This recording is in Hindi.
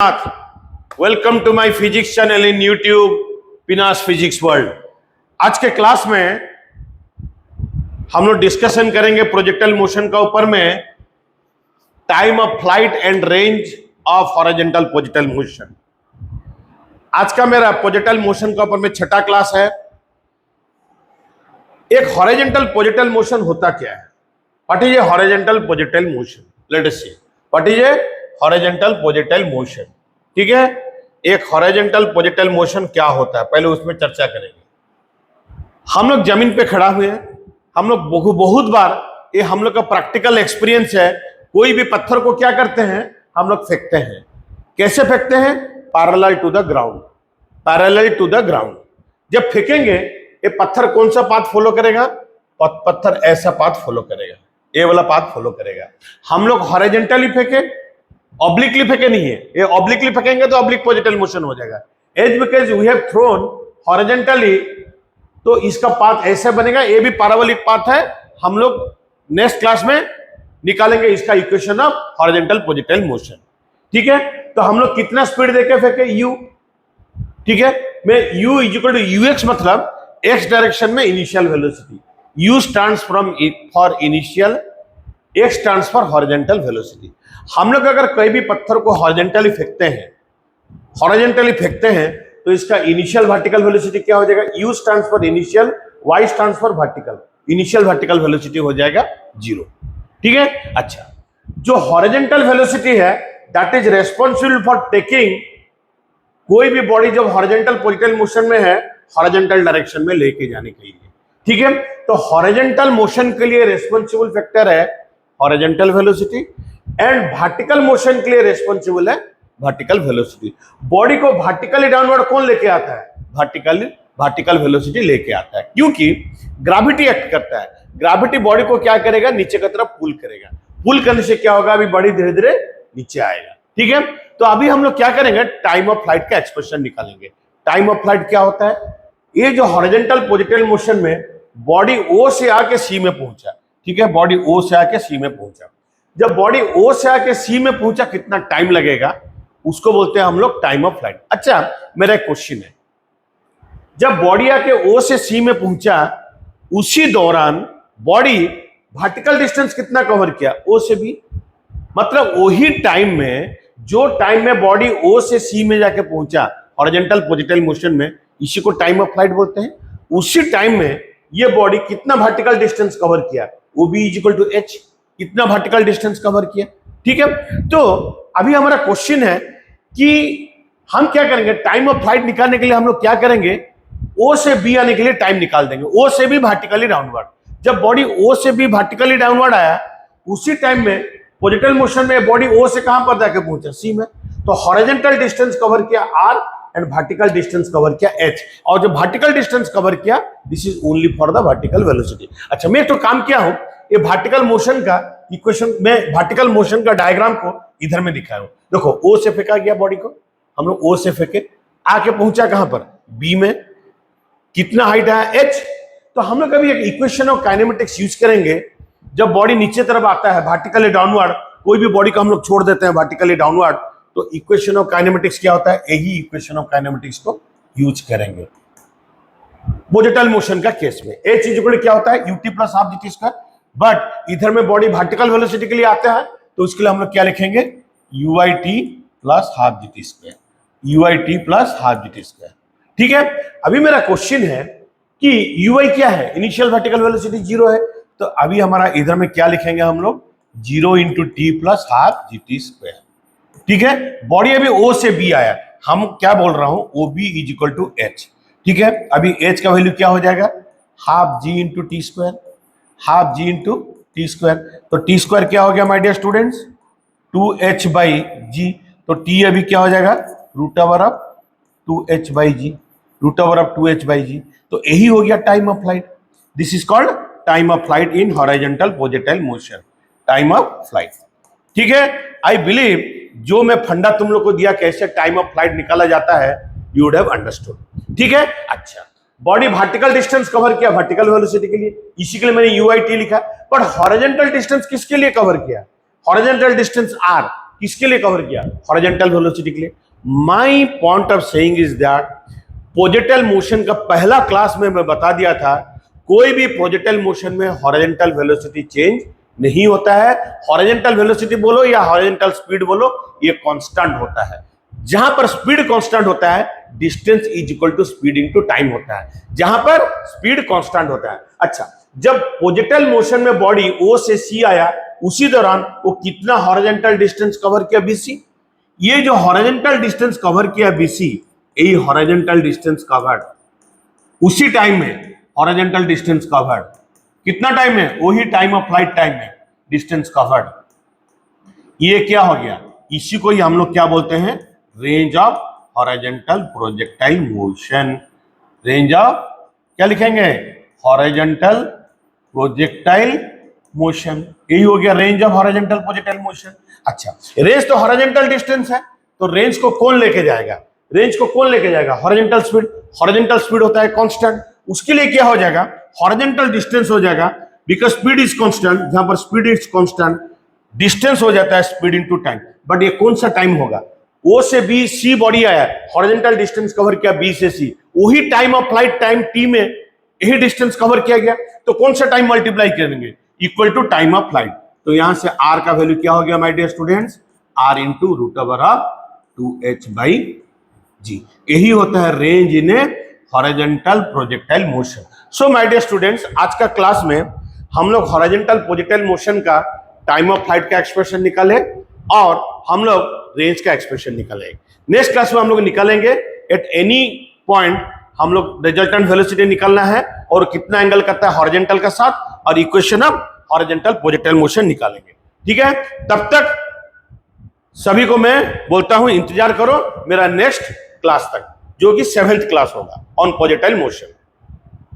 Welcome to my physics channel in YouTube पिनास फिजिक्स वर्ल्ड। आज के क्लास में हम लोग डिस्कशन करेंगे प्रोजेक्टाइल मोशन का ऊपर में time of flight and range of horizontal projectile motion. आज का मेरा प्रोजेक्टाइल मोशन का ऊपर में छठा क्लास है। एक हॉरिजॉन्टल प्रोजेक्टाइल मोशन होता क्या है? What is a horizontal projectile motion? Let us see what is a horizontal projectile motion. ठीक है, एक हॉरिजॉन्टल प्रोजेक्टाइल मोशन क्या होता है पहले उसमें चर्चा करेंगे। हम लोग जमीन पे खड़ा हुए हैं, हम लोग बहुत बार ये हम लोग का प्रैक्टिकल एक्सपीरियंस है, कोई भी पत्थर को क्या करते हैं हम लोग फेंकते हैं। कैसे फेंकते हैं? Parallel to the ground, parallel to the ground. जब फेंकेंगे ये पत्थर कौन सा पाथ फॉलो करेगा? पत्थर ऐसा पाथ फॉलो करेगा, ये वाला पाथ फॉलो करेगा। हम लोग हॉरिजॉन्टली फेंके, ऑब्लिकली फेंके नहीं है। ये ऑब्लिकली फेंकेंगे तो ऑब्लिक प्रोजेक्टाइल मोशन हो जाएगा। As because we have thrown horizontally, तो इसका पाथ ऐसे बनेगा। ये भी पैराबोलिक पाथ है। हम लोग नेक्स्ट क्लास में निकालेंगे इसका equation of horizontal projectile motion. ठीक है, तो हम लोग कितना स्पीड देके फेंके? u। ठीक है, मैं u इक्वल टू ux मतलब x डायरेक्शन में initial velocity. u stands for initial, x stands for horizontal velocity. हम लोग अगर कोई भी पत्थर को हॉरिजॉन्टली फेंकते हैं, तो इसका इनिशियल वर्टिकल वेलोसिटी क्या हो जाएगा? u stands for initial, y stands for vertical. Initial vertical velocity हो जाएगा 0। ठीक है, अच्छा, जो हॉरिजॉन्टल वेलोसिटी है that is responsible for taking कोई भी बॉडी जब हॉरिजॉन्टल प्रोजेक्टाइल मोशन में है हॉरिजॉन्टल डायरेक्शन में लेके जाने के लिए। ठीक है, तो हॉरिजॉन्टल मोशन के लिए रेस्पॉन्सिबल फैक्टर है horizontal velocity and vertical motion के लिए रेस्पॉन्सिबल है वर्टिकल वेलोसिटी। बॉडी को वर्टिकली डाउनवर्ड कौन लेके आता है? वर्टिकल वेलोसिटी लेके आता है, क्योंकि ग्रेविटी एक्ट करता है। ग्रेविटी बॉडी को क्या करेगा? नीचे की तरफ पुल करेगा। पुल करने से क्या होगा? अभी बॉडी धीरे धीरे नीचे आएगा। ठीक है, तो अभी हम लोग क्या करेंगे? टाइम ऑफ फ्लाइट का एक्सप्रेशन निकालेंगे। टाइम ऑफ फ्लाइट क्या होता है? ये जो हॉरिजॉन्टल प्रोजेक्टाइल मोशन में बॉडी ओ से आके सी में पहुंचा। ठीक है, बॉडी ओ से आके सी में पहुंचा। जब बॉडी ओ से आके सी में पहुंचा कितना टाइम लगेगा उसको बोलते हैं हम लोग टाइम ऑफ फ्लाइट। अच्छा, मेरा एक क्वेश्चन है, जब बॉडी आके ओ से सी में पहुंचा उसी दौरान बॉडी वर्टिकल डिस्टेंस कितना कवर किया? ओ से बी। मतलब वही टाइम में, जो टाइम में बॉडी ओ से सी में जाके पहुंचा हॉरिजॉन्टल प्रोजेक्टाइल मोशन में, इसी को टाइम ऑफ फ्लाइट बोलते हैं। उसी टाइम में ये बॉडी कितना वर्टिकल डिस्टेंस कवर किया? वो B is equal to H. कितना वर्टिकल डिस्टेंस कवर किया? ठीक है, तो अभी हमारा क्वेश्चन है कि हम क्या करेंगे? टाइम ऑफ फ्लाइट निकालने के लिए हम लोग क्या करेंगे? ओ से बी आने के लिए टाइम निकाल देंगे। ओ से बी वर्टिकली डाउनवर्ड। जब बॉडी ओ से बी वर्टिकली डाउनवर्ड आया उसी टाइम में प्रोजेक्टाइल मोशन में बॉडी ओ से कहां पर जाके पहुंचा? सी में। तो हॉरिजॉन्टल डिस्टेंस कवर किया r and vertical distance cover किया h। और जो वर्टिकल डिस्टेंस कवर किया this is only for the vertical velocity. अच्छा, मैं तो काम किया हूं, ये वर्टिकल मोशन का इक्वेशन में वर्टिकल मोशन का डायग्राम को इधर में दिखाया हूं। देखो, ओ से फेंका गया बॉडी को, हम लोग ओ से फेंके, आके पहुंचा कहां पर? बी में। कितना हाइट है? h। तो हम लोग अभी एक इक्वेशन ऑफ काइनेमेटिक्स यूज करेंगे। जब बॉडी नीचे तरफ आता है वर्टिकली डाउनवर्ड, कोई भी बॉडी को हम लोग छोड़ देते हैं वर्टिकली डाउनवर्ड, तो इक्वेशन ऑफ काइनेमेटिक्स क्या होता है? यही इक्वेशन ऑफ काइनेमेटिक्स को यूज करेंगे प्रोजेक्टाइल मोशन का केस में। h इक्वल क्या होता है? ut plus half GT square. But इधर में बॉडी वर्टिकल वेलोसिटी के लिए आता है तो उसके लिए हम लोग क्या लिखेंगे? uit plus half GT square, uit plus half GT square. ठीक है, अभी मेरा क्वेश्चन है कि ui क्या है? इनिशियल वर्टिकल वेलोसिटी 0 है, तो अभी हमारा इधर में क्या लिखेंगे हम लोग? 0 into T plus half GT square. ठीक है, बॉडी अभी ओ से बी आया, हम क्या बोल रहा हूं? O B is equal to H. ठीक है, अभी एच का वैल्यू क्या हो जाएगा? Half G into T square, half G into T square. तो टी स्क्वायर क्या हो गया my dear students? 2h by G. तो टी अभी क्या हो जाएगा? Root over of 2h by G, root over of 2h by G. तो यही हो गया time of flight. This is called time of flight in horizontal projectile motion, time of flight. ठीक है, आई बिलीव जो मैं फंडा तुम लोग को दिया कैसे टाइम ऑफ फ्लाइट निकाला जाता है, यू वुड हैव अंडरस्टूड। ठीक है, अच्छा, बॉडी वर्टिकल डिस्टेंस कवर किया वर्टिकल वेलोसिटी के लिए, इसी के लिए मैंने ut लिखा। पर हॉरिजॉन्टल डिस्टेंस किसके लिए कवर किया? हॉरिजॉन्टल डिस्टेंस r, किसके लिए कवर किया? हॉरिजॉन्टल वेलोसिटी के लिए। My point of saying is that projectile motion का पहला क्लास में मैं बता दिया था, कोई भी प्रोजेक्टाइल मोशन में हॉरिजॉन्टल वेलोसिटी चेंज नहीं होता है। हॉरिजॉन्टल वेलोसिटी बोलो या हॉरिजॉन्टल स्पीड बोलो, ये कांस्टेंट होता है। जहां पर स्पीड कांस्टेंट होता है, distance is equal to speed into time होता है, जहां पर स्पीड कांस्टेंट होता है। अच्छा, जब प्रोजेक्टाइल मोशन में बॉडी ओ से सी आया, उसी दौरान वो कितना हॉरिजॉन्टल डिस्टेंस कवर किया? बीसी। ये जो हॉरिजॉन्टल डिस्टेंस कवर किया बीसी, यही हॉरिजॉन्टल डिस्टेंस कवर्ड उसी टाइम में, हॉरिजॉन्टल डिस्टेंस कवर्ड कितना टाइम में? वही टाइम ऑफ फ्लाइट टाइम में डिस्टेंस कवर्ड। ये क्या हो गया? इसी को ही हम लोग क्या बोलते हैं? Range of horizontal projectile motion. Range of क्या लिखेंगे? Horizontal projectile motion. यही हो गया range of horizontal projectile motion. अच्छा, रेंज तो हॉरिजॉन्टल डिस्टेंस है, तो रेंज को कौन लेके जाएगा? रेंज को कौन लेके जाएगा? Horizontal speed. हॉरिजॉन्टल स्पीड होता है कांस्टेंट, उसके लिए क्या हो जाएगा? हॉरिजॉन्टल डिस्टेंस हो जाएगा, बिकॉज स्पीड इज कांस्टेंट। जहां पर स्पीड इज कांस्टेंट, डिस्टेंस हो जाता है स्पीड इनटू टाइम। बट ये कौन सा टाइम होगा? ओ से बी, सी बॉडी आया, हॉरिजॉन्टल डिस्टेंस कवर किया बी से सी, वही time of flight time T में यही डिस्टेंस कवर किया गया, तो कौन सा टाइम मल्टीप्लाई करेंगे? Equal to time of flight. तो यहां से आर का वैल्यू क्या हो गया my dear students? R into root over of 2h by G. यही होता है range in a horizontal projectile motion. So my dear students, आज का क्लास में हम लोग हॉरिजॉन्टल प्रोजेक्टाइल मोशन का टाइम ऑफ फ्लाइट का एक्सप्रेशन निकाले और हम लोग रेंज का एक्सप्रेशन निकालेंगे। नेक्स्ट क्लास में हम लोग निकालेंगे एट एनी पॉइंट हम लोग रिजल्टेंट वेलोसिटी निकालना है और कितना एंगल करता है हॉरिजॉन्टल का साथ, और equation of horizontal projectile motion निकालेंगे। ठीक है, तब तक सभी को मैं बोलता हूं इंतजार करो मेरा नेक्स्ट क्लास तक, जो कि 7th क्लास होगा ऑन प्रोजेक्टाइल मोशन।